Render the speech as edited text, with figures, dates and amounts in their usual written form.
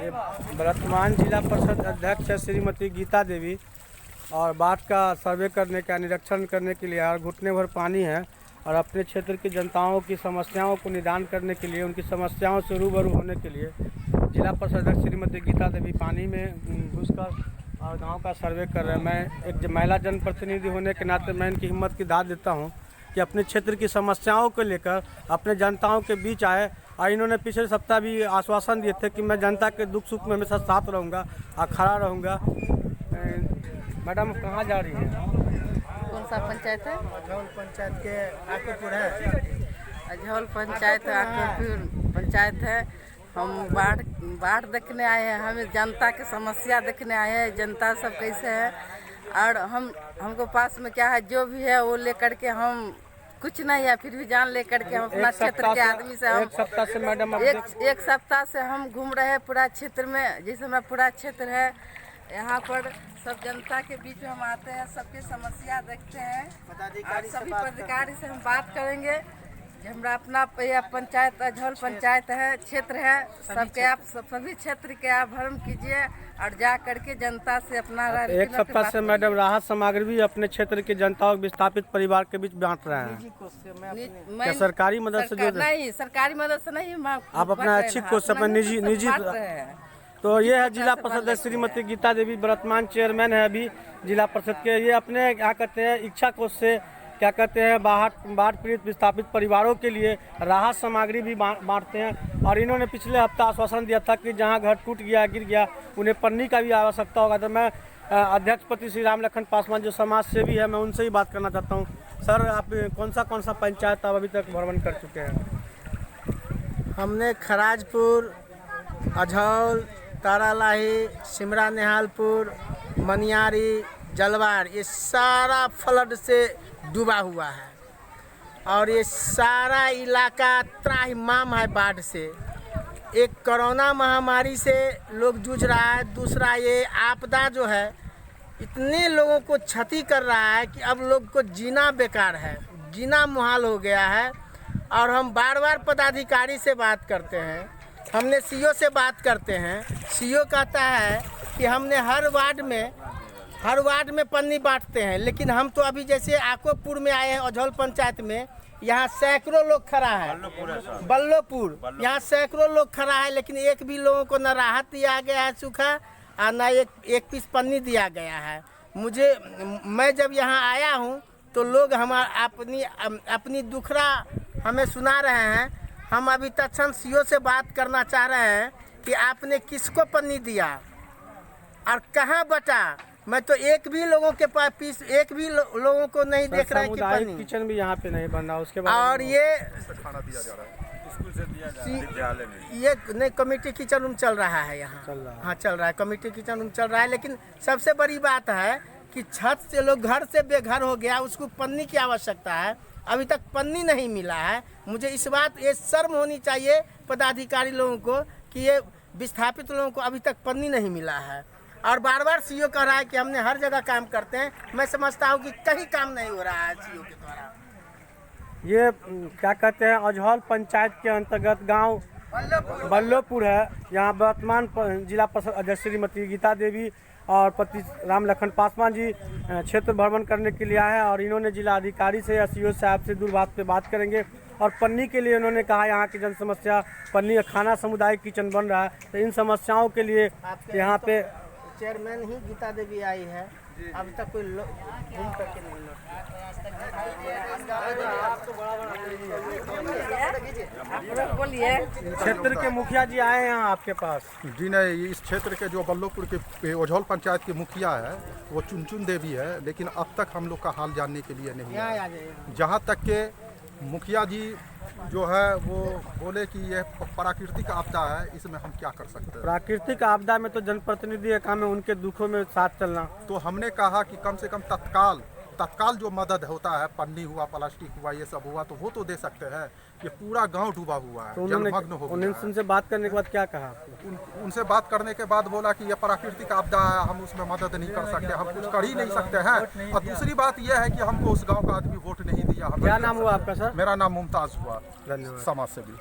ये वर्तमान जिला परिषद अध्यक्ष है श्रीमती गीता देवी और बाढ़ का सर्वे करने का निरीक्षण करने के लिए और घुटने भर पानी है और अपने क्षेत्र की जनताओं की समस्याओं को निदान करने के लिए उनकी समस्याओं से रूबरू होने के लिए जिला परिषद अध्यक्ष श्रीमती गीता देवी पानी में घुसकर और गांव का सर्वे कर रहे हैं। मैं एक महिला जनप्रतिनिधि होने के नाते मैं इनकी हिम्मत की दाद देता हूं कि अपने क्षेत्र की समस्याओं को लेकर अपने जनताओं के बीच आए और इन्होंने पिछले सप्ताह भी आश्वासन दिए थे कि मैं जनता के दुख सुख में हमेशा साथ रहूँगा और खड़ा रहूँगा। मैडम कहाँ जा रही हैं? कौन सा पंचायत है? अझौल पंचायत के आकेपुर है। अझौल पंचायत आकेपुर पंचायत है। हम बाढ़ देखने आए हैं, हमें जनता की समस्या देखने आए हैं, जनता सब कैसे है और हमको पास में क्या है जो भी है वो लेकर के हम कुछ नहीं है फिर भी जान लेकर के हम अपना क्षेत्र के आदमी से हम एक सप्ताह से मैडम एक सप्ताह से हम घूम रहे हैं पूरा क्षेत्र में। जैसे हमारा पूरा क्षेत्र है यहाँ पर सब जनता के बीच में हम आते हैं, सबकी समस्या देखते हैं और सभी पदाधिकारी से हम बात करेंगे। हमारा अपना पंचायत अझौल पंचायत है, क्षेत्र है, सबके आप सभी क्षेत्र के आप भ्रमण कीजिए और जा करके जनता से अपना एक सप्ताह से मैडम राहत सामग्री भी अपने क्षेत्र के जनता और विस्थापित परिवार के बीच बांट रहे हैं। क्या सरकारी मदद से जो नहीं, सरकारी मदद से नहीं, आप अपना अच्छी कोशिश अपना निजी तो ये है जिला परिषद श्रीमती गीता देवी वर्तमान चेयरमैन है अभी जिला परिषद के। ये अपने क्या कहते हैं इच्छा कोष से क्या कहते हैं बाढ़ पीड़ित विस्थापित परिवारों के लिए राहत सामग्री भी बांटते हैं और इन्होंने पिछले हफ्ता आश्वासन दिया था कि जहां घर टूट गया गिर गया उन्हें पन्नी का भी आवश्यकता होगा। तो मैं अध्यक्ष पति श्री राम लखन पासवान जो समाज सेवी है मैं उनसे ही बात करना चाहता हूं। सर आप कौन सा पंचायत आप अभी तक भ्रमण कर चुके हैं? हमने खराजपुर, अझौल, तारालाही, सिमरा नेहालपुर, मनियारी, जलवार ये सारा फ्लड से डूबा हुआ है और ये सारा इलाका त्राहिमाम है बाढ़ से। एक कोरोना महामारी से लोग जूझ रहा है, दूसरा ये आपदा जो है इतने लोगों को क्षति कर रहा है कि अब लोग को जीना बेकार है, जीना मुहाल हो गया है। और हम बार बार पदाधिकारी से बात करते हैं, हमने सीओ से बात करते हैं, सीओ कहता है कि हमने हर वार्ड में पन्नी बांटते हैं, लेकिन हम तो अभी जैसे आकोपुर में आए हैं अझौल पंचायत में, यहाँ सैकड़ों लोग खड़ा है, बल्लोपुर यहाँ सैकड़ों लोग खड़ा है, लेकिन एक भी लोगों को न राहत दिया गया है सूखा और न एक पीस पन्नी दिया गया है। मैं जब यहाँ आया हूँ तो लोग हमारा अपनी दुखड़ा हमें सुना रहे हैं। हम अभी तत्क्षण सीओ से बात करना चाह रहे हैं कि आपने किसको पन्नी दिया और कहाँ बटा। मैं तो एक भी लोगों के पास पीस एक भी लोगों को नहीं देख रहा है कि पन्नी। किचन भी यहाँ पे नहीं बन रहा उसके बाद और ये खाना दिया जा रहा है, स्कूल से दिया जा रहा है, विद्यालय में ये नहीं कम्युनिटी किचन रूम चल रहा है यहाँ। हाँ चल रहा है, कम्युनिटी किचन रूम चल रहा है। लेकिन सबसे बड़ी बात है कि छत से लोग घर से बेघर हो गया, उसको पन्नी की आवश्यकता है, अभी तक पन्नी नहीं मिला है। मुझे इस बात ये शर्म होनी चाहिए पदाधिकारी लोगों को कि ये विस्थापित लोगों को अभी तक पन्नी नहीं मिला है। और बार बार सीओ कह रहा है कि हमने हर जगह काम करते हैं। मैं समझता हूँ कि कहीं काम नहीं हो रहा है सीओ के द्वारा। ये क्या कहते हैं अझौल पंचायत के अंतर्गत गांव बल्लोपुर है। यहाँ वर्तमान जिला परिषद अध्यक्ष श्रीमती गीता देवी और पति राम लखन पासवान जी क्षेत्र भ्रमण करने के लिए आए हैं और इन्होंने जिला अधिकारी से या सीओ साहब से दूरभाष पे बात करेंगे। और पन्नी के लिए उन्होंने कहा यहाँ की जन समस्या पन्नी खाना सामुदायिक किचन बन रहा है, तो इन समस्याओं के लिए यहाँ पे चेयरमैन ही गीता देवी आई है, अभी तक कोई घूम करके नहीं बोलिए। क्षेत्र के मुखिया जी आए हैं यहाँ आपके पास? जी नहीं, इस क्षेत्र के जो बल्लोपुर के अझौल पंचायत की मुखिया है वो चुनचुन देवी है, लेकिन अब तक हम लोग का हाल जानने के लिए नहीं है। जहाँ तक के मुखिया जी जो है वो बोले कि ये प्राकृतिक आपदा है, इसमें हम क्या कर सकते हैं। प्राकृतिक आपदा में तो जनप्रतिनिधि का काम है उनके दुखों में साथ चलना। तो हमने कहा कि कम से कम तत्काल जो मदद होता है, पन्नी हुआ, प्लास्टिक हुआ, ये सब हुआ, तो वो तो दे सकते हैं। ये पूरा गांव डूबा हुआ है, जलमग्न हो गया है। उनसे बात करने के बाद क्या कहा? उनसे बात करने के बाद बोला कि ये प्राकृतिक आपदा है, हम उसमें मदद नहीं कर सकते, हम कुछ कर ही नहीं सकते हैं। और दूसरी बात यह है कि हमको उस गांव का आदमी वोट नहीं दिया। क्या नाम हुआ आपका सर? मेरा नाम मुमताज हुआ, धन्यवाद। समाज सेवी।